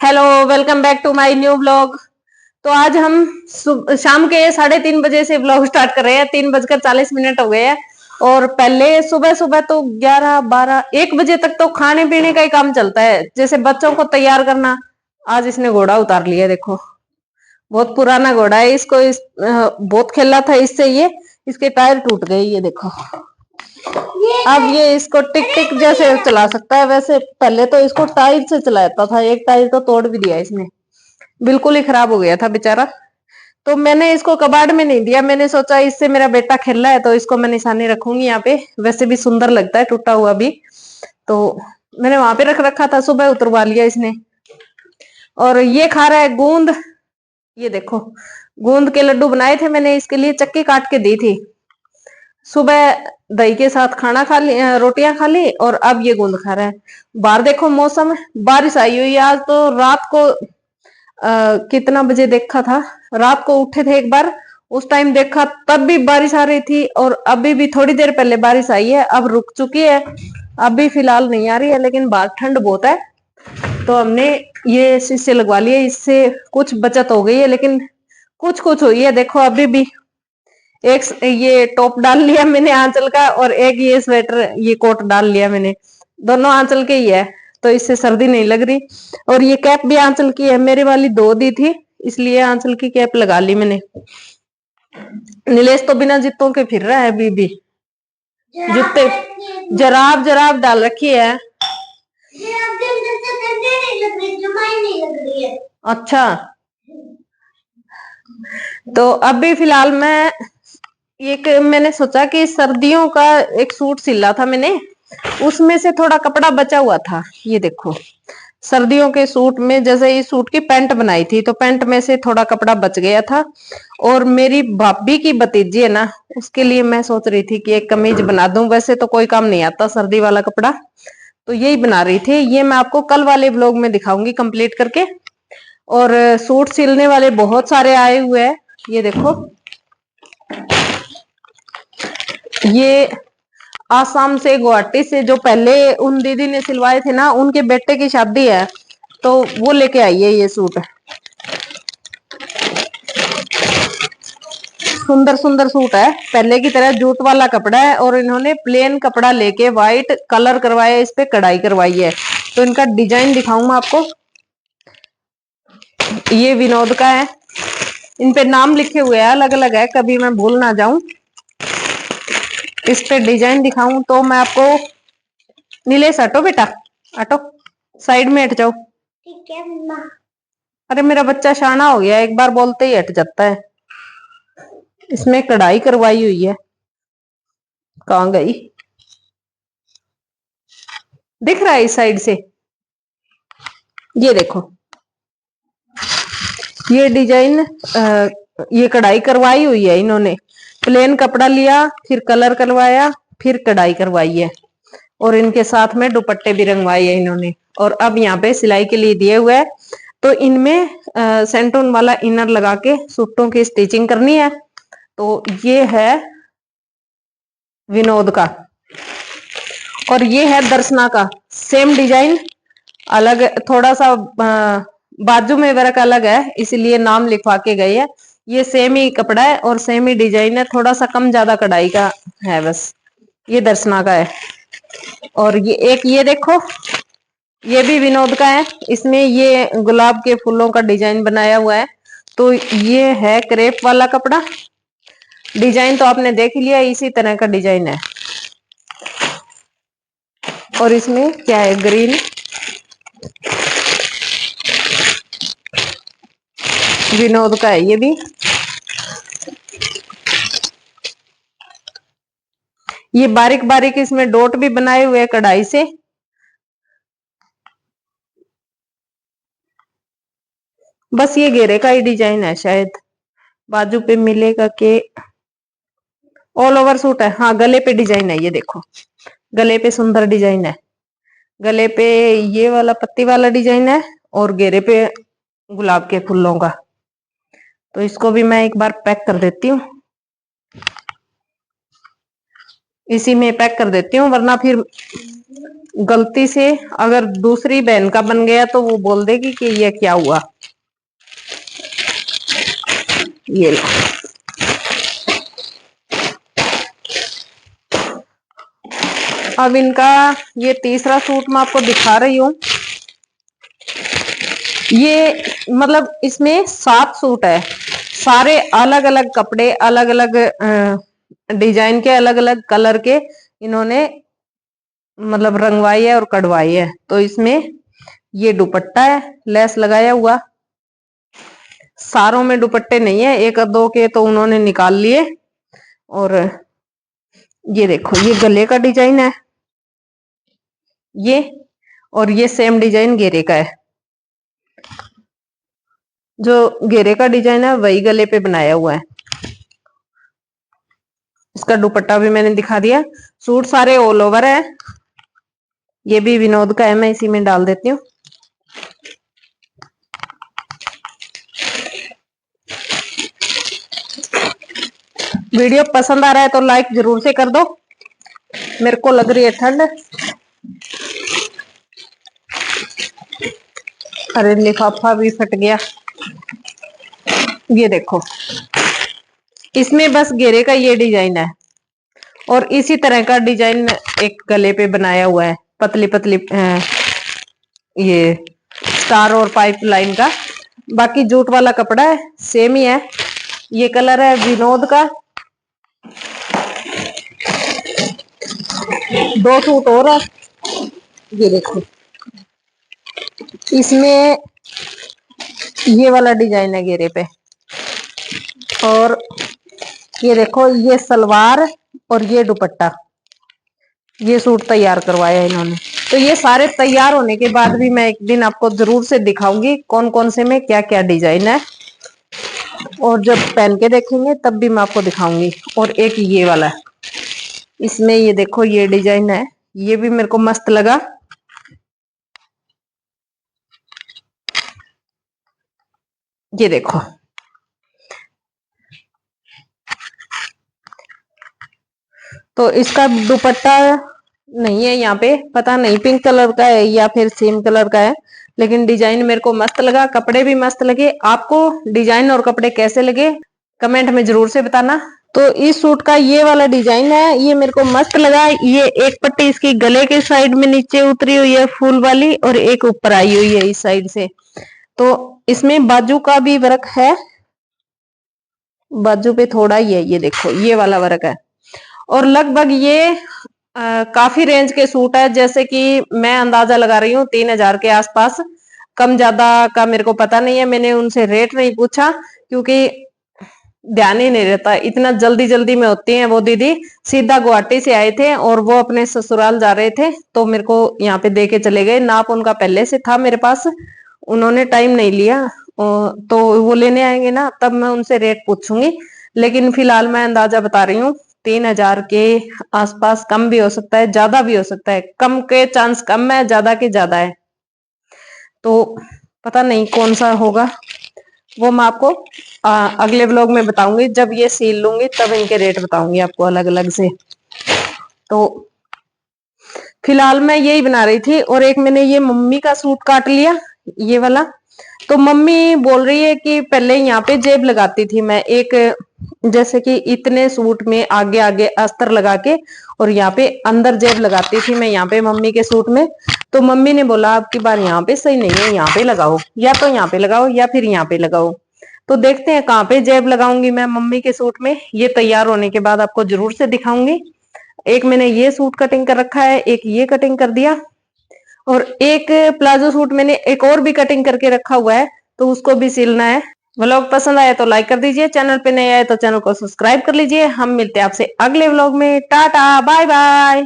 Hello, welcome back to my new blog. तो आज हम शाम के 3:30 बजे से ब्लॉग स्टार्ट कर रहे हैं। 3:40 हो गए हैं। और पहले सुबह सुबह तो 11, 12, 1 बजे तक तो खाने पीने का ही काम चलता है, जैसे बच्चों को तैयार करना। आज इसने घोड़ा उतार लिया, देखो बहुत पुराना घोड़ा है। बहुत खेला था इससे, ये इसके टायर टूट गए, ये देखो। अब ये इसको टिक टिक जैसे चला सकता है, वैसे पहले तो इसको टायर से चलाता था। एक टायर तो तोड़ भी दिया इसने, बिल्कुल ही खराब हो गया था बेचारा। तो मैंने इसको कबाड़ में नहीं दिया, मैंने सोचा इससे मेरा बेटा खेल रहा है तो इसको मैं निशानी रखूंगी यहाँ पे। वैसे भी सुंदर लगता है टूटा हुआ भी, तो मैंने वहां पे रख रखा था। सुबह उतरवा लिया इसने। और ये खा रहा है गूंद। ये देखो, गूंद के लड्डू बनाए थे मैंने इसके लिए, चक्की काट के दी थी। सुबह दही के साथ खाना खा ली, रोटियां खा ली, और अब ये गूंद खा रहा है। बाहर देखो मौसम, बारिश आई हुई है आज। तो रात को कितना बजे देखा था, रात को उठे थे एक बार, उस टाइम देखा तब भी बारिश आ रही थी। और अभी भी थोड़ी देर पहले बारिश आई है, अब रुक चुकी है। अभी फिलहाल नहीं आ रही है, लेकिन बाहर ठंड बहुत है। तो हमने ये शीशे लगवा लिए, इससे कुछ बचत हो गई है, लेकिन कुछ कुछ हुई है। देखो अभी भी एक ये टॉप डाल लिया मैंने आंचल का, और एक ये स्वेटर, ये कोट डाल लिया मैंने। दोनों आंचल के ही है, तो इससे सर्दी नहीं लग रही। और ये कैप भी आंचल की है, मेरी वाली धो दी थी, इसलिए आंचल की कैप लगा ली मैंने। नीलेश तो बिना जूतों के फिर रहा है अभी भी। जूते जराब जराब डाल रखी है। अच्छा, तो अभी फिलहाल मैंने सोचा कि सर्दियों का एक सूट सिला था मैंने, उसमें से थोड़ा कपड़ा बचा हुआ था। ये देखो, सर्दियों के सूट में जैसे इस सूट की पैंट बनाई थी, तो पैंट में से थोड़ा कपड़ा बच गया था। और मेरी भाभी की भतीजी है ना, उसके लिए मैं सोच रही थी कि एक कमीज बना दूं। वैसे तो कोई काम नहीं आता सर्दी वाला कपड़ा, तो यही बना रही थी। ये मैं आपको कल वाले ब्लॉग में दिखाऊंगी कंप्लीट करके। और सूट सिलने वाले बहुत सारे आए हुए हैं। ये देखो, ये आसाम से, गुवाहाटी से, जो पहले उन दीदी ने सिलवाए थे ना, उनके बेटे की शादी है, तो वो लेके आई है ये सूट। सुंदर सुंदर सूट है, पहले की तरह जूट वाला कपड़ा है। और इन्होंने प्लेन कपड़ा लेके व्हाइट कलर करवाया, इस पे कढ़ाई करवाई है। तो इनका डिजाइन दिखाऊं मैं आपको। ये विनोद का है, इन पे नाम लिखे हुए हैं, अलग अलग है, कभी मैं भूल ना जाऊं। इस पे डिजाइन दिखाऊं तो मैं आपको। नीलेश हटो बेटा, हटो, साइड में हट जाओ। ठीक है मम्मा। अरे मेरा बच्चा शाना हो गया, एक बार बोलते ही हट जाता है। इसमें कढ़ाई करवाई हुई है, कहाँ गई, दिख रहा है इस साइड से। ये देखो, ये डिजाइन, ये कढ़ाई करवाई हुई है इन्होंने। प्लेन कपड़ा लिया, फिर कलर करवाया, फिर कढ़ाई करवाई है। और इनके साथ में दुपट्टे भी रंगवाए है इन्होंने। और अब यहाँ पे सिलाई के लिए दिए हुए है। तो इनमें सेंटून वाला इनर लगा के सूटों की स्टिचिंग करनी है। तो ये है विनोद का, और ये है दर्शना का। सेम डिजाइन, अलग थोड़ा सा बाजू में वर्क अलग है, इसलिए नाम लिखवा के गए है। ये सेम ही कपड़ा है और सेम ही डिजाइन है, थोड़ा सा कम ज्यादा कढ़ाई का है बस। ये दर्शना का है। और ये एक, ये देखो, ये भी विनोद का है। इसमें ये गुलाब के फूलों का डिजाइन बनाया हुआ है। तो ये है क्रेप वाला कपड़ा। डिजाइन तो आपने देख लिया, इसी तरह का डिजाइन है। और इसमें क्या है, ग्रीन, विनोद का है ये भी। ये बारीक बारीक इसमें डॉट भी बनाए हुए कढ़ाई से। बस ये घेरे का ही डिजाइन है शायद, बाजू पे मिलेगा के ऑल ओवर सूट है। हाँ, गले पे डिजाइन है, ये देखो, गले पे सुंदर डिजाइन है। गले पे ये वाला पत्ती वाला डिजाइन है, और घेरे पे गुलाब के फूलों का। तो इसको भी मैं एक बार पैक कर देती हूँ। इसी में पैक कर देती हूँ, वरना फिर गलती से अगर दूसरी बहन का बन गया तो वो बोल देगी कि ये क्या हुआ। ये लो। अब इनका ये तीसरा सूट मैं आपको दिखा रही हूँ। ये मतलब इसमें 7 सूट है, सारे अलग अलग कपड़े, अलग अलग डिजाइन के, अलग अलग कलर के इन्होंने मतलब रंगवाई है और कढ़वाई है। तो इसमें ये दुपट्टा है लेस लगाया हुआ, सारों में दुपट्टे नहीं है, एक दो के तो उन्होंने निकाल लिए। और ये देखो ये गले का डिजाइन है ये, और ये सेम डिजाइन घेरे का है। जो घेरे का डिजाइन है वही गले पे बनाया हुआ है। इसका दुपट्टा भी मैंने दिखा दिया। सूट सारे ऑल ओवर है। ये भी विनोद का है, मैं इसी में डाल देती हूँ। वीडियो पसंद आ रहा है तो लाइक जरूर से कर दो। मेरे को लग रही है ठंड। अरे लिफाफा भी फट गया। ये देखो इसमें बस घेरे का ये डिजाइन है, और इसी तरह का डिजाइन एक गले पे बनाया हुआ है, पतली पतली ये स्टार और पाइप लाइन का। बाकी जूट वाला कपड़ा है, सेम ही है। ये कलर है विनोद का। 2 सूट और है। ये देखो इसमें ये वाला डिजाइन है घेरे पे, और ये देखो ये सलवार और ये दुपट्टा, ये सूट तैयार करवाया इन्होंने। तो ये सारे तैयार होने के बाद भी मैं एक दिन आपको जरूर से दिखाऊंगी कौन कौन से में क्या क्या डिजाइन है, और जब पहन के देखेंगे तब भी मैं आपको दिखाऊंगी। और एक ये वाला है, इसमें ये देखो ये डिजाइन है, ये भी मेरे को मस्त लगा। ये देखो तो इसका दुपट्टा नहीं है यहाँ पे, पता नहीं पिंक कलर का है या फिर सेम कलर का है, लेकिन डिजाइन मेरे को मस्त लगा, कपड़े भी मस्त लगे। आपको डिजाइन और कपड़े कैसे लगे कमेंट में जरूर से बताना। तो इस सूट का ये वाला डिजाइन है, ये मेरे को मस्त लगा। ये एक पट्टी इसकी गले के साइड में नीचे उतरी हुई है फूल वाली, और एक ऊपर आई हुई है इस साइड से। तो इसमें बाजू का भी वर्क है, बाजू पे थोड़ा ही है, ये देखो ये वाला वर्क है। और लगभग ये काफी रेंज के सूट है, जैसे कि मैं अंदाजा लगा रही हूँ 3000 के आसपास। कम ज्यादा का मेरे को पता नहीं है, मैंने उनसे रेट नहीं पूछा क्योंकि ध्यान ही नहीं रहता। इतना जल्दी जल्दी में होती हैं वो दीदी। सीधा गुवाहाटी से आए थे और वो अपने ससुराल जा रहे थे, तो मेरे को यहाँ पे दे के चले गए। नाप उनका पहले से था मेरे पास, उन्होंने टाइम नहीं लिया। तो वो लेने आएंगे ना तब मैं उनसे रेट पूछूंगी, लेकिन फिलहाल मैं अंदाजा बता रही हूँ 3000 के आसपास। कम भी हो सकता है, ज्यादा भी हो सकता है। कम के चांस कम है, ज्यादा के ज्यादा है। तो पता नहीं कौन सा होगा, वो मैं आपको अगले व्लॉग में बताऊंगी। जब ये सील लूंगी तब इनके रेट बताऊंगी आपको अलग अलग से। तो फिलहाल मैं यही बना रही थी। और एक मैंने ये मम्मी का सूट काट लिया, ये वाला। तो मम्मी बोल रही है कि पहले यहाँ पे जेब लगाती थी मैं एक, जैसे कि इतने सूट में आगे आगे अस्तर लगा के, और यहाँ पे अंदर जेब लगाती थी मैं यहाँ पे मम्मी के सूट में। तो मम्मी ने बोला अब की बार यहाँ पे सही नहीं है, यहाँ पे लगाओ, या तो यहाँ पे लगाओ या फिर यहाँ पे लगाओ। तो देखते हैं कहाँ पे जेब लगाऊंगी मैं मम्मी के सूट में। ये तैयार होने के बाद आपको जरूर से दिखाऊंगी। एक मैंने ये सूट कटिंग कर रखा है, एक ये कटिंग कर दिया, और एक प्लाजो सूट मैंने एक और भी कटिंग करके रखा हुआ है, तो उसको भी सिलना है। व्लॉग पसंद आया तो लाइक कर दीजिए, चैनल पे नए आए तो चैनल को सब्सक्राइब कर लीजिए। हम मिलते हैं आपसे अगले व्लॉग में। Tata bye bye.